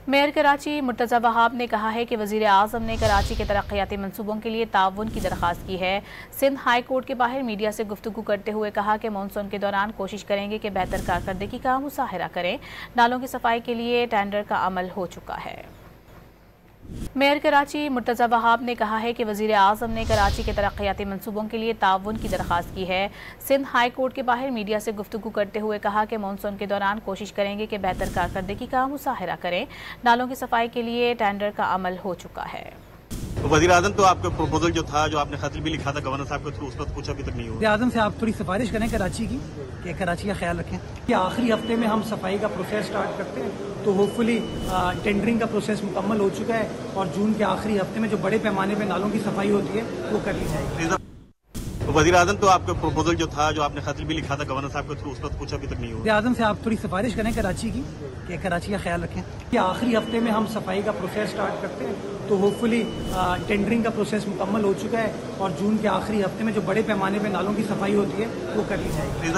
Mayor Karachi Murtaza Wahab ने कहा है कि वज़ीर आज़म ने कराची के तरक्याती मनसूबों के लिए ताउन की दरख्वास्त की है। सिंध हाई कोर्ट के बाहर मीडिया से गुफ्तगू करते हुए कहा कि मानसून के दौरान कोशिश करेंगे कि बेहतर कारकर्दगी का मुसाहिरा करें। नालों की सफाई के लिए टेंडर का अमल हो चुका है। मेयर कराची मुर्तज़ा वहाब ने कहा है कि वज़ीर आज़म ने कराची के तरक्याती मनसूबों के लिए ताउन की दरख्वास्त की है। सिंध हाई कोर्ट के बाहर मीडिया से गुफ्तगू करते हुए कहा कि मानसून के दौरान कोशिश करेंगे कि बेहतर कारकर्दगी का मुसाहिरा करें। नालों की सफाई के लिए टेंडर का अमल हो चुका है। वज़ीर आज़म तो आपका प्रपोजल जो था, जो आपने खत भी लिखा था गवर्नर साहब के थ्रू, उस पर कुछ अभी तक नहीं हुआ। वज़ीर आज़म से आप थोड़ी सिफारिश करें कराची की कि कराची का ख्याल रखें कि आखिरी हफ्ते में हम सफाई का प्रोसेस स्टार्ट करते हैं, तो होपफुली टेंडरिंग का प्रोसेस मुकम्मल हो चुका है और जून के आखिरी हफ्ते में जो बड़े पैमाने पर नालों की सफाई होती है वो कर ली जाएगी। वज़ीर आज़म तो आपका प्रपोजल जो था, जो आपने खत भी लिखा था गवर्नर साहब के थ्रू, उस पर कुछ अभी तक नहीं हुआ। वज़ीर आज़म से आप थोड़ी सिफारिश करें कराची की कि कराची का ख्याल रखें कि आखिरी हफ्ते में हम सफाई का प्रोसेस स्टार्ट करते हैं, तो होपफुली टेंडरिंग का प्रोसेस मुकम्मल हो चुका है और जून के आखिरी हफ्ते में जो बड़े पैमाने पर नालों की सफाई होती है वो कर ली जाएगी।